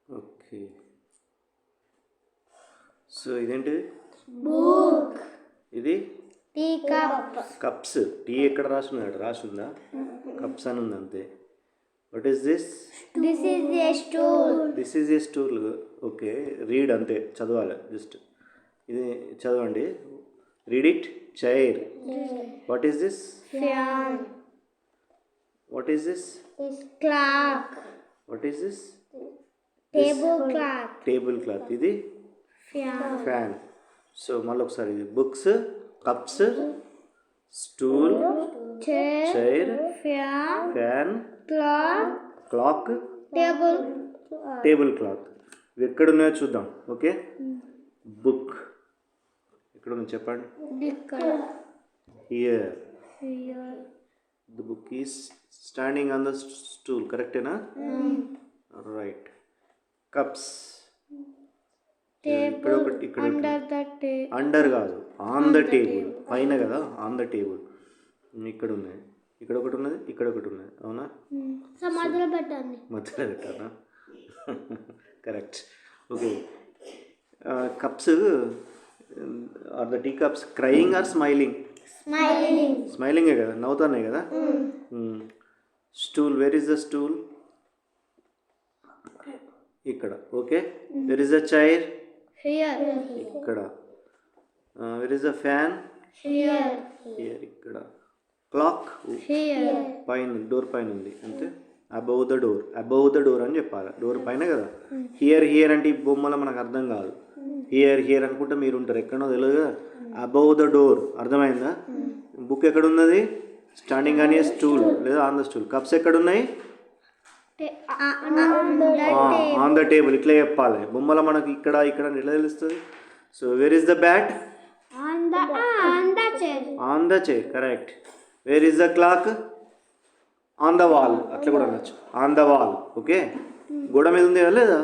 Okay. So ఇదేంటిది? Book. ఇది tea cup. Cups. Tea ఎక్కడ రాసుందా? కప్స్ అని ఉంది అంతే. What is this? This is a stool. This is a stool. Okay, read అంతే, చదవాలి జస్ట్. ఇది చదవండి. Read it. Chair. What is this? Fan. What is this? Clock. What is this? Table cloth. Table cloth. ఇది fan. Fan. So మళ్ళీ ఒకసారి, ఇది books, cups, stool, chair, fan, clock, table cloth. ఇవి ఎక్కడ ఉన్నాయో చూద్దాం. ఓకే, బుక్ ఎక్కడ ఉంది చెప్పండి. Here. The book is standing on the stool. కరెక్టేనా? రైట్. కప్స్ ఇక్కడ ఒకటి, ఇక్కడ అండర్ కాదు, ఆన్ ద టేబుల్. పైన కదా, ఆన్ ద టేబుల్. ఇక్కడ ఉన్నాయి, ఇక్కడ ఒకటి ఉన్నది, ఇక్కడ ఒకటి ఉన్నది. అవునా? మధ్యలో పెట్టండి. మధ్యలో పెట్టానా? Correct. Okay. Cups are the tea cups crying or smiling? స్మైలింగే కదా, నవ్వుతున్నాయి కదా. Stool, where is the stool? ఇక్కడ. Okay, where is the chair? ఇక్కడ. Where is the fan? Here. ఇక్కడ. క్లాక్ పైన, డోర్ పైన ఉంది అంతే. Above the door. Above the door అని చెప్పాలి, డోర్ పైన కదా. హియర్ అంటే ఈ బొమ్మలో మనకు అర్థం కాదు. హియర్ అనుకుంటే మీరు ఉంటారు, ఎక్కడో తెలియదు కదా. అబౌవ్ ద డోర్, అర్థమైందా? బుక్ ఎక్కడ ఉన్నది? స్టాండింగ్ ఆన్ ఏ స్టూల్ లేదా ఆన్ ద స్టూల్. కప్స్ ఎక్కడ ఉన్నాయి? On the table. ఇట్లా చెప్పాలి. బొమ్మలో మనకి ఇక్కడ ఎట్లా తెలుస్తుంది? So where is the bat? On the chair. Correct. Wear is the clock? On the wall. అట్లా కూడా అనొచ్చు, ఆన్ ద వాల్. ఓకే, గోడ మీద ఉంది కదా లేదా?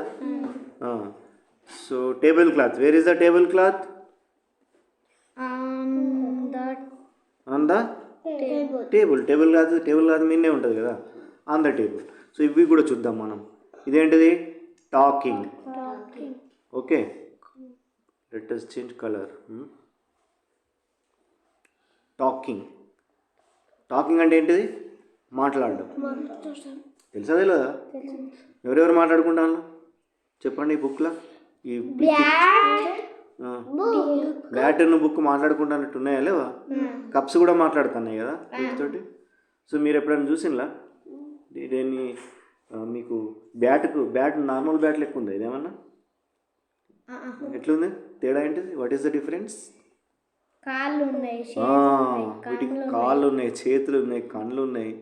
So table cloth. Wear is the table cloth? On the table. Table cloth మీదే ఉంటుంది కదా, ఆన్ ద టేబుల్. సో ఇవి కూడా చూద్దాం మనం. ఇదేంటిది? Talking. Okay, let us change colour. Talking అంటే ఏంటిది? మాట్లాడడం. తెలుసా తెలియదా? ఎవరెవరు మాట్లాడుకుంటాను చెప్పండి. ఈ బుక్లో ఈ బ్యాట్ బుక్ మాట్లాడుకుంటానట్టు ఉన్నాయా లేవా? కప్స్ కూడా మాట్లాడుతున్నాయి కదా వీటితోటి. సో మీరు ఎప్పుడైనా చూసినలా దీన్ని? మీకు బ్యాట్ నార్మల్ బ్యాట్ లెక్క ఉందా ఇదేమన్నా? ఎట్లుంది? తేడా ఏంటిది? What is the difference? వీటికి కాళ్ళు ఉన్నాయి, చేతులు ఉన్నాయి, కళ్ళు ఉన్నాయి.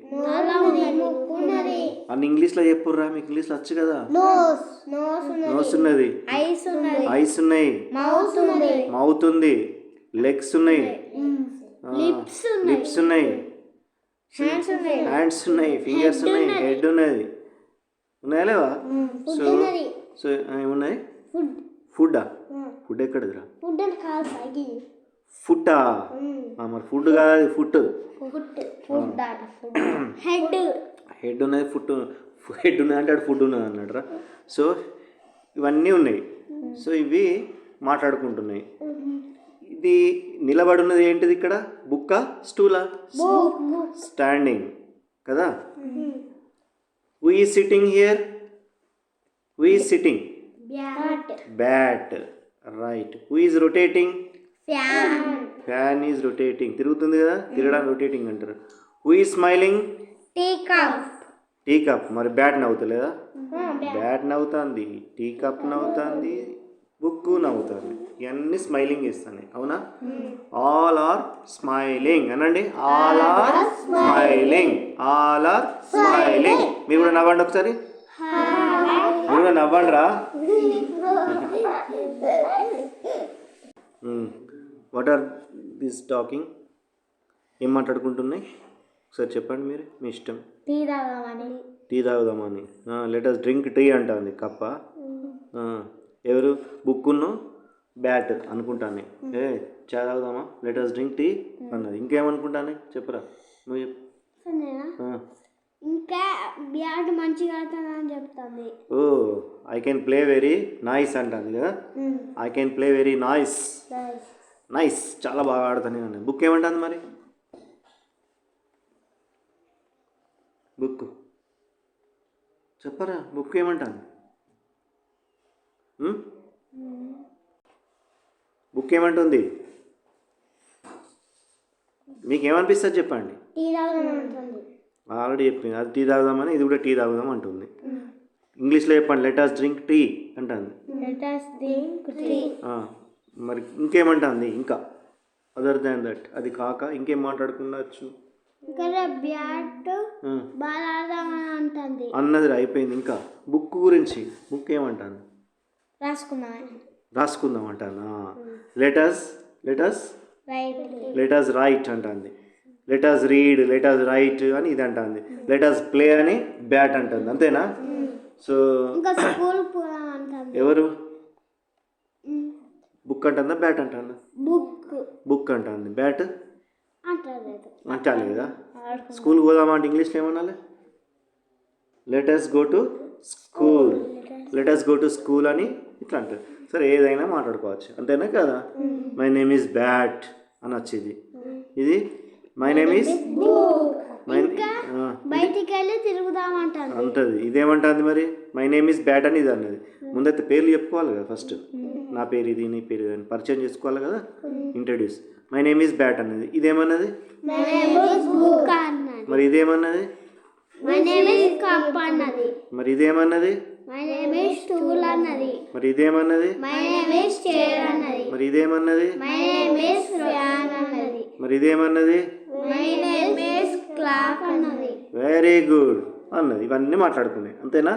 అన్ని ఇంగ్లీష్లో చెప్పుర్రా, మీకు ఇంగ్లీష్లో వచ్చు కదా. నోస్ ఉన్నది, ఐస్ ఉన్నాయి, మౌత్ ఉంది, లెగ్స్ ఉన్నాయి, లిప్స్ ఉన్నాయి, హ్యాండ్స్ ఉన్నాయి, ఫింగర్స్ ఉన్నాయి, హెడ్ ఉన్నది. ఉన్నాయా లేవా? సో ఏమున్నాయి? ఫుడ్డా? ఫుడ్ ఎక్కడదిరా? ఫుట్టా? మరి ఫుడ్ కాదు, ఫుట్. హెడ్ ఉన్నది, హెడ్ ఉన్నది అంటే ఫుడ్ ఉన్నది అన్నట్రా. సో ఇవన్నీ ఉన్నాయి. సో ఇవి మాట్లాడుకుంటున్నాయి. ఇది నిలబడి ఉన్నది ఏంటిది ఇక్కడ? బుక్కా, స్టూలా? స్టాండింగ్ కదా. Who is sitting here? Who is sitting? Bat. Right. Who is rotating? Fan is rotating. తిరుగుతుంది కదా, తిరగడానికి రొటేటింగ్ అంటారు. Who is smiling? Tea cup. మరి బ్యాట్ నవ్వుతలేదా? బ్యాట్ నవ్వుతుంది, టీ కప్ నవ్వుతుంది, బుక్ నవ్వుతుంది. ఇవన్నీ స్మైలింగ్ చేస్తాయి. అవునా? ఆల్ ఆర్ స్మైలింగ్ అనండి. All are smiling. All are smiling. మీరు కూడా నవ్వండి ఒకసారి. మీరు కూడా నవ్వండి రా. What are this talking? ఏం మాట్లాడుకుంటున్నాయి ఒకసారి చెప్పండి మీరు, మీ ఇష్టం. టీ తాగుదామని. లెట్ us డ్రింక్ టీ అంటుంది కప్ప. ఎవరు? బుక్కును బ్యాట్ అనుకుంటాను. చా తాగుదామా? లెట్ us డ్రింక్ టీ అన్నది. ఇంకేమనుకుంటాను చెప్పరా, నువ్వు చెప్పు. ఇంకా బ్యాట్ మంచిగా ఆడుతుందని చెప్తుంది. Oh I can play very nice అంటుంది కదా. I can play very nice. Nice చాలా బాగా ఆడుతాను నేను. బుక్ ఏమంటుంది మరి? బుక్ చెప్పరా, బుక్ ఏమంటాను? బుక్ ఏమంటుంది? మీకు ఏమనిపిస్తుంది చెప్పండి. టీ తాగుతుంది. ఆల్రెడీ చెప్పింది అది టీ తాగుదామని, ఇది కూడా టీ తాగుదాం అంటుంది. ఇంగ్లీష్లో చెప్పండి. లెట్ us డ్రింక్ టీ అంటుంది. Let us drink tea. మరి ఇంకేమంటుంది? ఇంకా అదర్ దాన్ దట్, అది కాక ఇంకేం మాట్లాడుకున్నచ్చు? ఇంకా బ్యాట్ బాగా ఆడదామని అంటుంది. అన్నది అయిపోయింది. ఇంకా బుక్ గురించి, బుక్ ఏమంటుంది? రాసుకుందాం అంటాను. లెట్ us రైట్ అంటుంది. Let us read, let us right అని ఇది అంటుంది. లెట్ us ప్లే అని బ్యాట్ అంటుంది. అంతేనా? సో ఇంకా స్కూల్ పోదాం అంటుంది. ఎవరు బుక్ అంటుందా బ్యాట్ అంటుందా? బుక్ అంటుంది. బ్యాట్ అంటాలి కదా. స్కూల్కి పోదామా అంటే ఇంగ్లీష్లో ఏమనాలి? Let us go to school, let us go to school అని ఇట్లా అంటారు. సరే ఏదైనా మాట్లాడుకోవచ్చు. అంతేనా కదా? మై నేమ్ ఈజ్ బ్యాట్ అని వచ్చేది. ఇది మై నేమ్ ఈజ్ బయటికి వెళ్ళి తిరుగుదామంటాను అంటది. ఇదేమంటుంది మరి? మై నేమ్ ఈజ్ బ్యాట్ అని ఇది అన్నది. ముందైతే పేర్లు చెప్పుకోవాలి కదా. ఫస్ట్ నా పేరు ఇది, నీ పేరు ఇది అని పరిచయం చేసుకోవాలి కదా. Introduce. My name is bat అన్నది. ఇదేమన్నది? మరి ఇదేమన్నది? మరి ఇదేమన్నది? మరి ఇదేమన్నది? మరి ఇదేమన్నది? మరి ఇదేమన్నది? వెరీ గుడ్ అన్నది. ఇవన్నీ మాట్లాడుకున్నాయి. అంతేనా?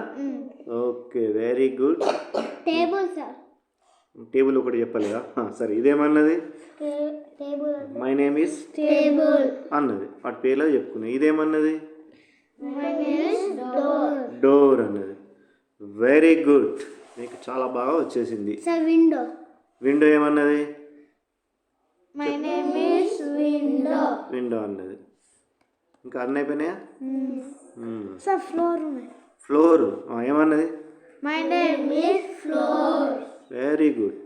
Okay very good. టేబుల్ ఒకటి చెప్పలేదా? సరే ఇదేమన్నది? మై నేమ్ ఈస్ అన్నది. వాటి పేర్లో చెప్పుకున్నాయి. ఇదేమన్నది? డోర్ అన్నది. Very good. మీకు చాలా బాగా వచ్చేసింది. విండో ఏమన్నది? విండో అన్నది. ఇంకా అన్నీ అయిపోయినాయా? ఫ్లోర్ ఏమన్నది? Very good.